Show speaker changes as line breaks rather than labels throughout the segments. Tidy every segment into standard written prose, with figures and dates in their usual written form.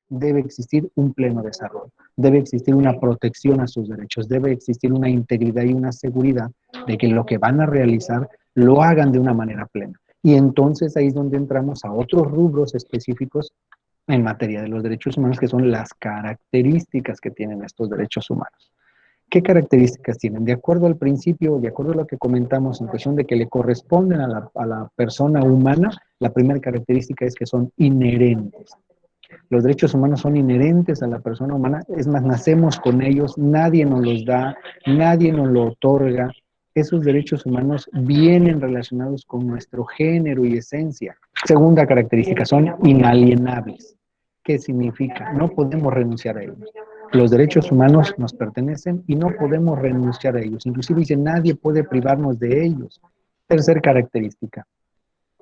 debe existir un pleno desarrollo, debe existir una protección a sus derechos, debe existir una integridad y una seguridad de que lo que van a realizar lo hagan de una manera plena. Y entonces ahí es donde entramos a otros rubros específicos en materia de los derechos humanos, que son las características que tienen estos derechos humanos. ¿Qué características tienen? De acuerdo al principio, de acuerdo a lo que comentamos en cuestión de que le corresponden a la persona humana, la primera característica es que son inherentes. Los derechos humanos son inherentes a la persona humana, es más, nacemos con ellos, nadie nos los da, nadie nos lo otorga. Esos derechos humanos vienen relacionados con nuestro género y esencia. Segunda característica, son inalienables. ¿Qué significa? No podemos renunciar a ellos. Los derechos humanos nos pertenecen y no podemos renunciar a ellos. Inclusive dice, nadie puede privarnos de ellos. Tercera característica,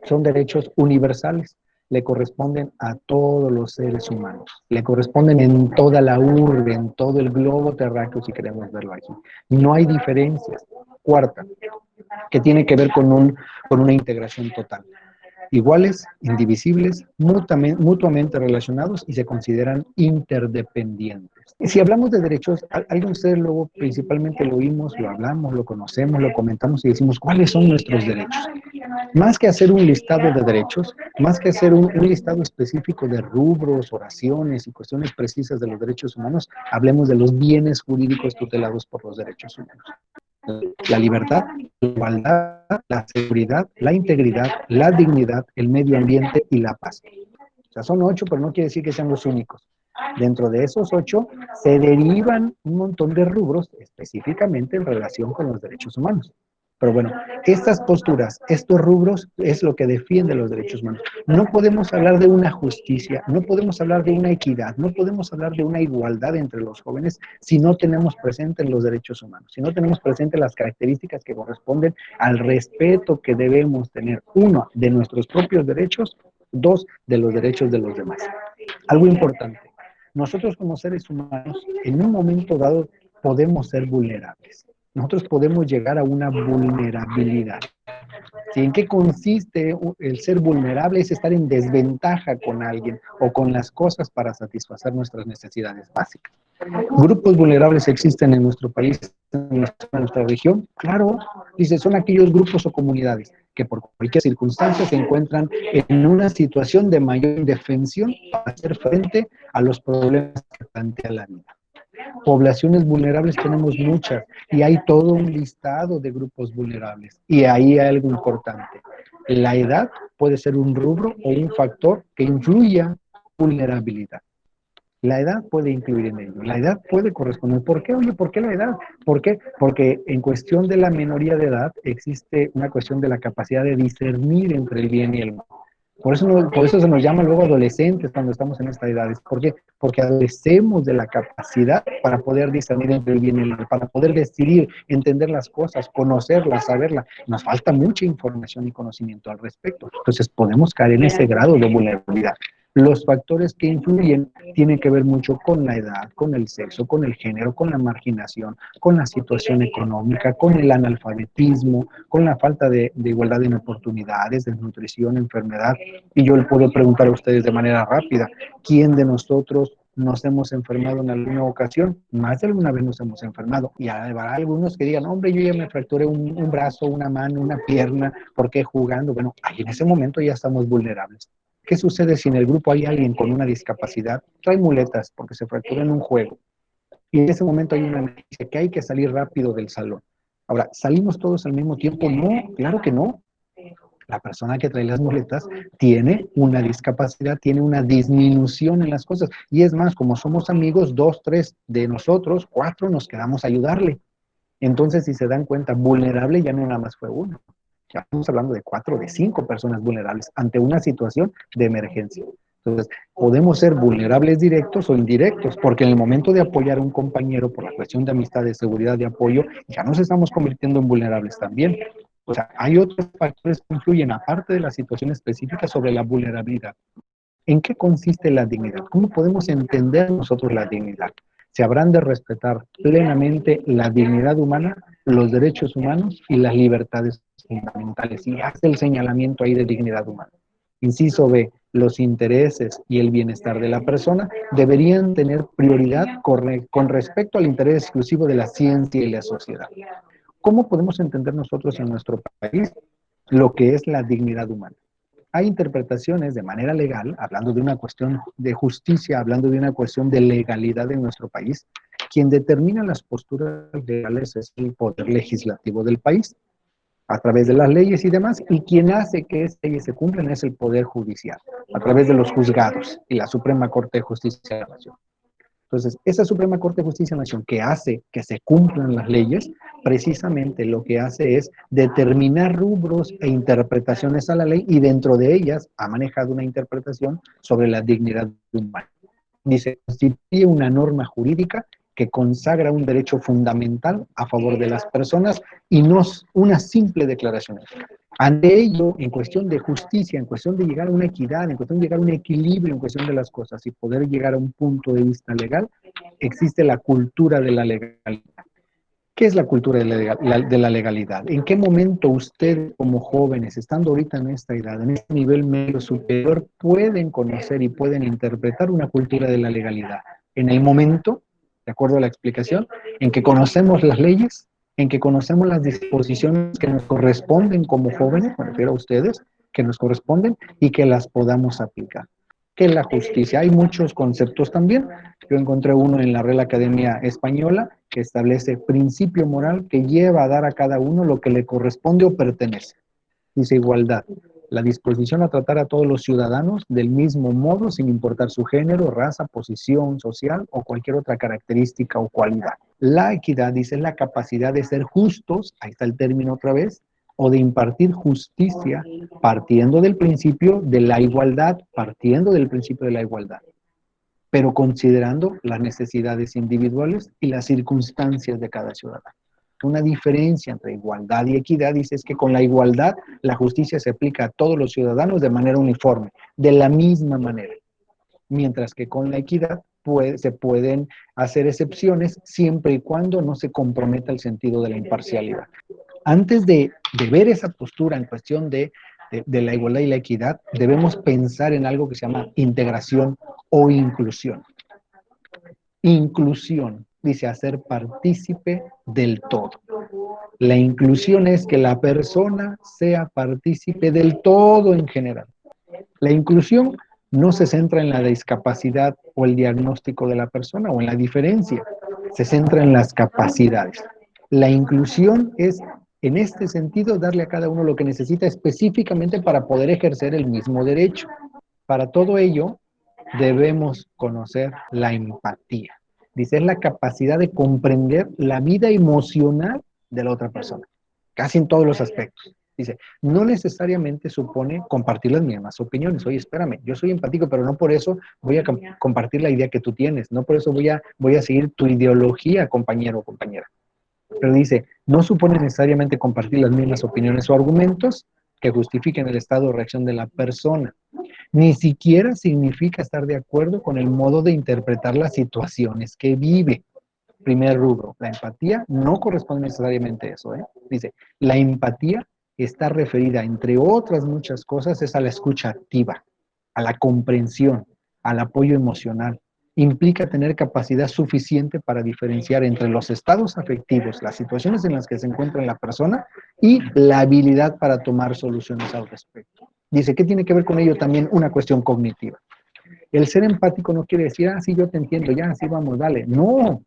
son derechos universales, le corresponden a todos los seres humanos, le corresponden en toda la urbe, en todo el globo terráqueo, si queremos verlo aquí. No hay diferencias. Cuarta, que tiene que ver con una integración total. Iguales, indivisibles, mutuamente relacionados y se consideran interdependientes. Y si hablamos de derechos, alguien de ustedes luego principalmente lo oímos, lo hablamos, lo conocemos, lo comentamos y decimos, ¿cuáles son nuestros derechos? Más que hacer un listado de derechos, más que hacer un listado específico de rubros, oraciones y cuestiones precisas de los derechos humanos, hablemos de los bienes jurídicos tutelados por los derechos humanos. La libertad, la igualdad, la seguridad, la integridad, la dignidad, el medio ambiente y la paz. O sea, son 8, pero no quiere decir que sean los únicos. Dentro de esos 8 se derivan un montón de rubros específicamente en relación con los derechos humanos. Pero bueno, estas posturas, estos rubros es lo que defiende los derechos humanos. No podemos hablar de una justicia, no podemos hablar de una equidad, no podemos hablar de una igualdad entre los jóvenes si no tenemos presentes los derechos humanos, si no tenemos presentes las características que corresponden al respeto que debemos tener, uno, de nuestros propios derechos, dos, de los derechos de los demás. Algo importante, nosotros como seres humanos, en un momento dado, podemos ser vulnerables. Nosotros podemos llegar a una vulnerabilidad. ¿Sí? ¿En qué consiste el ser vulnerable? Es estar en desventaja con alguien o con las cosas para satisfacer nuestras necesidades básicas. ¿Grupos vulnerables existen en nuestro país, en nuestra región? Claro, dice, son aquellos grupos o comunidades que por cualquier circunstancia se encuentran en una situación de mayor indefensión para hacer frente a los problemas que plantea la vida. Poblaciones vulnerables tenemos muchas y hay todo un listado de grupos vulnerables. Y ahí hay algo importante. La edad puede ser un rubro o un factor que influya en vulnerabilidad. La edad puede influir en ello, la edad puede corresponder. ¿Por qué? Oye, ¿por qué la edad? ¿Por qué? Porque en cuestión de la minoría de edad existe una cuestión de la capacidad de discernir entre el bien y el mal. Por eso se nos llama luego adolescentes cuando estamos en estas edades. ¿Por qué? Porque adolecemos de la capacidad para poder discernir entre el bien y el mal, para poder decidir, entender las cosas, conocerlas, saberlas. Nos falta mucha información y conocimiento al respecto. Entonces podemos caer en ese grado de vulnerabilidad. Los factores que influyen tienen que ver mucho con la edad, con el sexo, con el género, con la marginación, con la situación económica, con el analfabetismo, con la falta de igualdad en oportunidades, desnutrición, enfermedad. Y yo le puedo preguntar a ustedes de manera rápida, ¿quién de nosotros nos hemos enfermado en alguna ocasión? Más de alguna vez nos hemos enfermado. Y habrá algunos que digan, hombre, yo ya me fracturé un brazo, una mano, una pierna, ¿por qué jugando? Bueno, ahí en ese momento ya estamos vulnerables. ¿Qué sucede si en el grupo hay alguien con una discapacidad? Trae muletas porque se fracturó en un juego. Y en ese momento hay una noticia que hay que salir rápido del salón. Ahora, ¿salimos todos al mismo tiempo? No, claro que no. La persona que trae las muletas tiene una discapacidad, tiene una disminución en las cosas. Y es más, como somos amigos, 2, 3 de nosotros, 4 nos quedamos a ayudarle. Entonces, si se dan cuenta, vulnerable ya no nada más fue uno. Ya estamos hablando de 4, de 5 personas vulnerables ante una situación de emergencia. Entonces, podemos ser vulnerables directos o indirectos, porque en el momento de apoyar a un compañero por la cuestión de amistad, de seguridad, de apoyo, ya nos estamos convirtiendo en vulnerables también. O sea, hay otros factores que influyen, aparte de la situación específica, sobre la vulnerabilidad. ¿En qué consiste la dignidad? ¿Cómo podemos entender nosotros la dignidad? Se habrán de respetar plenamente la dignidad humana, los derechos humanos y las libertades fundamentales. Y hace el señalamiento ahí de dignidad humana. Inciso B, los intereses y el bienestar de la persona deberían tener prioridad con respecto al interés exclusivo de la ciencia y la sociedad. ¿Cómo podemos entender nosotros en nuestro país lo que es la dignidad humana? Hay interpretaciones de manera legal, hablando de una cuestión de justicia, hablando de una cuestión de legalidad en nuestro país. Quien determina las posturas legales es el poder legislativo del país, a través de las leyes y demás, y quien hace que esas leyes se cumplan es el poder judicial, a través de los juzgados y la Suprema Corte de Justicia de la Nación. Entonces, esa Suprema Corte de Justicia de la Nación que hace que se cumplan las leyes, precisamente lo que hace es determinar rubros e interpretaciones a la ley y dentro de ellas ha manejado una interpretación sobre la dignidad humana. Dice, constituye una norma jurídica que consagra un derecho fundamental a favor de las personas y no una simple declaración. Ante ello, en cuestión de justicia, en cuestión de llegar a una equidad, en cuestión de llegar a un equilibrio en cuestión de las cosas y poder llegar a un punto de vista legal, existe la cultura de la legalidad. ¿Qué es la cultura de la legalidad? ¿En qué momento ustedes como jóvenes, estando ahorita en esta edad, en este nivel medio superior, pueden conocer y pueden interpretar una cultura de la legalidad? En el momento, de acuerdo a la explicación, en que conocemos las leyes, en que conocemos las disposiciones que nos corresponden como jóvenes, me refiero a ustedes, que nos corresponden y que las podamos aplicar. ¿Qué es la justicia? Hay muchos conceptos también. Yo encontré uno en la Real Academia Española que establece principio moral que lleva a dar a cada uno lo que le corresponde o pertenece. Dice igualdad, la disposición a tratar a todos los ciudadanos del mismo modo sin importar su género, raza, posición social o cualquier otra característica o cualidad. La equidad, dice, es la capacidad de ser justos, ahí está el término otra vez, o de impartir justicia partiendo del principio de la igualdad, partiendo del principio de la igualdad, pero considerando las necesidades individuales y las circunstancias de cada ciudadano. Una diferencia entre igualdad y equidad dice es que con la igualdad la justicia se aplica a todos los ciudadanos de manera uniforme, de la misma manera, mientras que con la equidad se pueden hacer excepciones siempre y cuando no se comprometa el sentido de la imparcialidad. Antes de ver esa postura en cuestión de la igualdad y la equidad, debemos pensar en algo que se llama integración o inclusión. Inclusión, dice, hacer partícipe del todo. La inclusión es que la persona sea partícipe del todo en general. La inclusión no se centra en la discapacidad o el diagnóstico de la persona o en la diferencia, se centra en las capacidades. La inclusión es, en este sentido, darle a cada uno lo que necesita específicamente para poder ejercer el mismo derecho. Para todo ello, debemos conocer la empatía. Dice, es la capacidad de comprender la vida emocional de la otra persona, casi en todos los aspectos. Dice, no necesariamente supone compartir las mismas opiniones. Oye, espérame, yo soy empático, pero no por eso voy a compartir la idea que tú tienes, no por eso voy a seguir tu ideología, compañero o compañera. Pero dice, no supone necesariamente compartir las mismas opiniones o argumentos que justifiquen el estado de reacción de la persona. Ni siquiera significa estar de acuerdo con el modo de interpretar las situaciones que vive. Primer rubro, la empatía no corresponde necesariamente a eso. Dice, la empatía está referida, entre otras muchas cosas, es a la escucha activa, a la comprensión, al apoyo emocional. Implica tener capacidad suficiente para diferenciar entre los estados afectivos, las situaciones en las que se encuentra la persona y la habilidad para tomar soluciones al respecto. Dice, ¿qué tiene que ver con ello? También una cuestión cognitiva. El ser empático no quiere decir, sí, yo te entiendo, ya, sí, vamos, dale. No,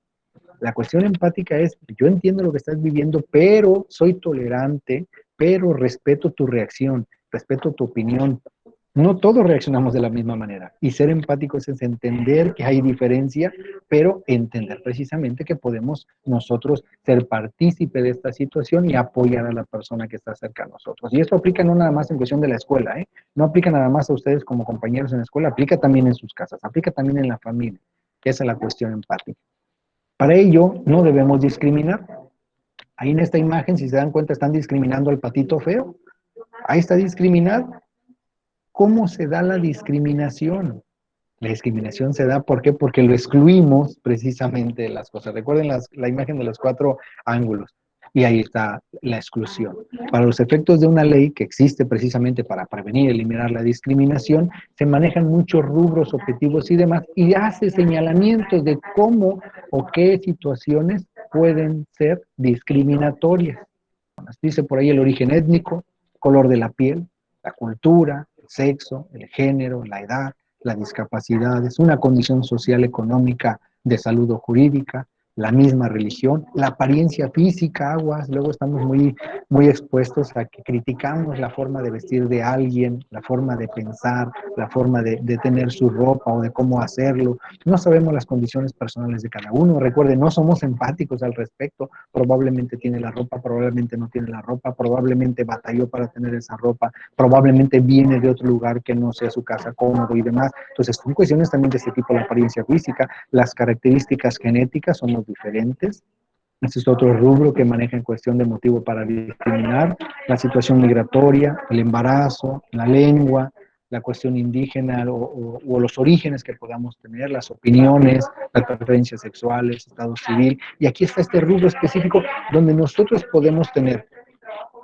la cuestión empática es, yo entiendo lo que estás viviendo, pero soy tolerante, pero respeto tu reacción, respeto tu opinión. No todos reaccionamos de la misma manera. Y ser empáticos es entender que hay diferencia, pero entender precisamente que podemos nosotros ser partícipe de esta situación y apoyar a la persona que está cerca a nosotros. Y esto aplica no nada más en cuestión de la escuela, no aplica nada más a ustedes como compañeros en la escuela, aplica también en sus casas, aplica también en la familia. Esa es la cuestión empática. Para ello, no debemos discriminar. Ahí en esta imagen, si se dan cuenta, están discriminando al patito feo. Ahí está discriminado. ¿Cómo se da la discriminación? La discriminación se da, ¿por qué? Porque lo excluimos precisamente de las cosas. Recuerden la imagen de los 4 ángulos. y ahí está la exclusión. Para los efectos de una ley que existe precisamente para prevenir y eliminar la discriminación, se manejan muchos rubros, objetivos y demás, y hace señalamientos de cómo o qué situaciones pueden ser discriminatorias. Dice por ahí el origen étnico, color de la piel, la cultura, el sexo, el género, la edad, las discapacidades, una condición social, económica, de salud o jurídica, la misma religión, la apariencia física, aguas, luego estamos muy expuestos a que criticamos la forma de vestir de alguien, la forma de pensar, la forma de tener su ropa o de cómo hacerlo. No sabemos las condiciones personales de cada uno. Recuerden, no somos empáticos al respecto. Probablemente tiene la ropa, probablemente no tiene la ropa, probablemente batalló para tener esa ropa, probablemente viene de otro lugar que no sea su casa cómodo y demás. Entonces, son cuestiones también de ese tipo, la apariencia física, las características genéticas somos diferentes. Este es otro rubro que maneja en cuestión de motivo para discriminar, la situación migratoria, el embarazo, la lengua, la cuestión indígena o los orígenes que podamos tener, las opiniones, las preferencias sexuales, estado civil. Y aquí está este rubro específico donde nosotros podemos tener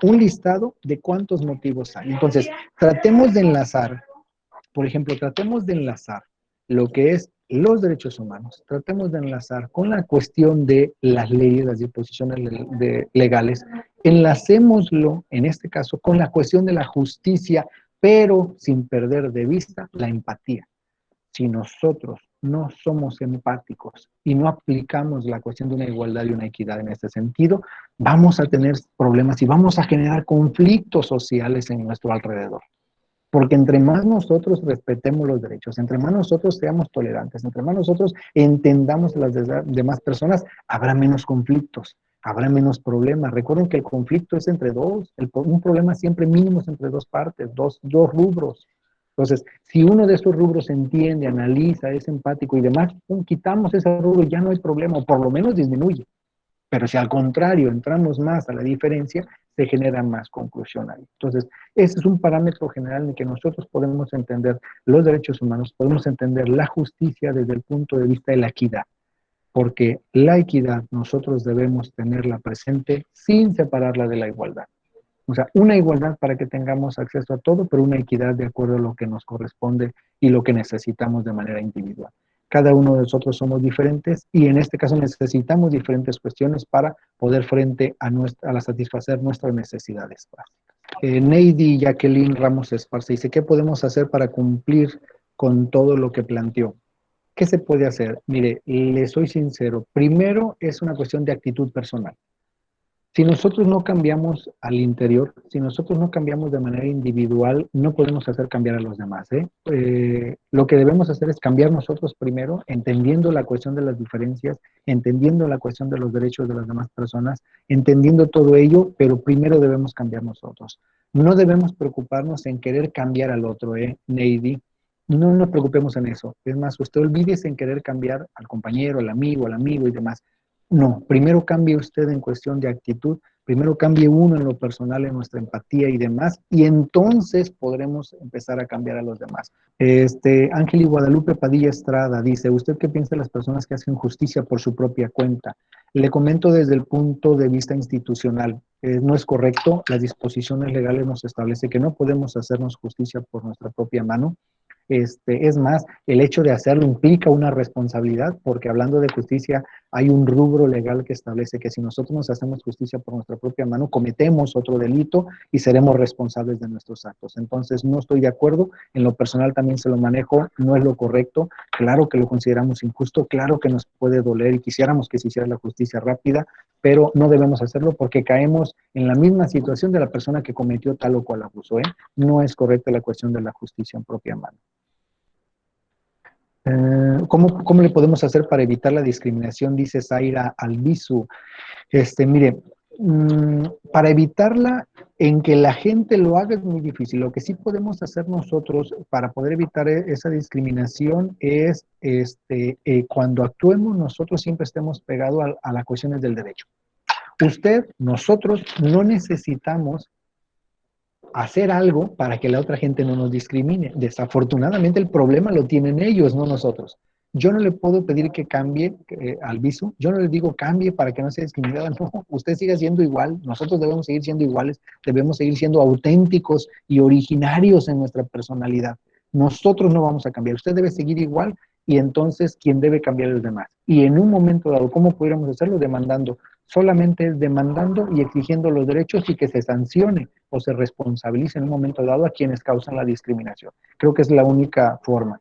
un listado de cuántos motivos hay. Entonces, tratemos de enlazar, por ejemplo, tratemos de enlazar lo que es los derechos humanos, tratemos de enlazar con la cuestión de las leyes, las disposiciones legales, enlacémoslo, en este caso, con la cuestión de la justicia, pero sin perder de vista la empatía. Si nosotros no somos empáticos y no aplicamos la cuestión de una igualdad y una equidad en este sentido, vamos a tener problemas y vamos a generar conflictos sociales en nuestro alrededor. Porque entre más nosotros respetemos los derechos, entre más nosotros seamos tolerantes, entre más nosotros entendamos a las demás personas, habrá menos conflictos, habrá menos problemas. Recuerden que el conflicto es entre dos, un problema siempre mínimo es entre dos partes, dos rubros. Entonces, si uno de esos rubros se entiende, analiza, es empático y demás, quitamos ese rubro y ya no hay problema, o por lo menos disminuye. Pero si al contrario entramos más a la diferencia, se genera más conclusión ahí. Entonces, ese es un parámetro general en que nosotros podemos entender los derechos humanos, podemos entender la justicia desde el punto de vista de la equidad, porque la equidad nosotros debemos tenerla presente sin separarla de la igualdad. O sea, una igualdad para que tengamos acceso a todo, pero una equidad de acuerdo a lo que nos corresponde y lo que necesitamos de manera individual. Cada uno de nosotros somos diferentes y en este caso necesitamos diferentes cuestiones para poder frente a la satisfacer nuestras necesidades básicas. Neidy Jacqueline Ramos Esparza dice, ¿qué podemos hacer para cumplir con todo lo que planteó? ¿Qué se puede hacer? Mire, le soy sincero. Primero es una cuestión de actitud personal. Si nosotros no cambiamos al interior, si nosotros no cambiamos de manera individual, no podemos hacer cambiar a los demás, ¿eh? Lo que debemos hacer es cambiar nosotros primero, entendiendo la cuestión de las diferencias, entendiendo la cuestión de los derechos de las demás personas, entendiendo todo ello, pero primero debemos cambiar nosotros. No debemos preocuparnos en querer cambiar al otro, Neidy. No nos preocupemos en eso. Es más, usted olvídese en querer cambiar al compañero, al amigo y demás. No, primero cambie usted en cuestión de actitud, primero cambie uno en lo personal, en nuestra empatía y demás, y entonces podremos empezar a cambiar a los demás. Ángel y Guadalupe Padilla Estrada dice, ¿usted qué piensa de las personas que hacen justicia por su propia cuenta? Le comento desde el punto de vista institucional, no es correcto, las disposiciones legales nos establece que no podemos hacernos justicia por nuestra propia mano. Es más, el hecho de hacerlo implica una responsabilidad, porque hablando de justicia, hay un rubro legal que establece que si nosotros nos hacemos justicia por nuestra propia mano, cometemos otro delito y seremos responsables de nuestros actos. Entonces, no estoy de acuerdo. En lo personal también se lo manejo, no es lo correcto. Claro que lo consideramos injusto, claro que nos puede doler y quisiéramos que se hiciera la justicia rápida, pero no debemos hacerlo porque caemos en la misma situación de la persona que cometió tal o cual abuso, ¿eh? No es correcta la cuestión de la justicia en propia mano. ¿Cómo le podemos hacer para evitar la discriminación? Dice Zaira Albizu. Mire, para evitarla, en que la gente lo haga es muy difícil. Lo que sí podemos hacer nosotros para poder evitar esa discriminación es cuando actuemos nosotros siempre estemos pegados a las cuestiones del derecho. Nosotros no necesitamos hacer algo para que la otra gente no nos discrimine. Desafortunadamente el problema lo tienen ellos, no nosotros. Yo no le puedo pedir que cambie al viso, yo no le digo cambie para que no sea discriminada, no, usted siga siendo igual, nosotros debemos seguir siendo iguales, debemos seguir siendo auténticos y originarios en nuestra personalidad. Nosotros no vamos a cambiar, usted debe seguir igual y entonces ¿quién debe cambiar es los demás? Y en un momento dado, ¿cómo pudiéramos hacerlo? Demandando. Solamente es demandando y exigiendo los derechos y que se sancione o se responsabilice en un momento dado a quienes causan la discriminación. Creo que es la única forma.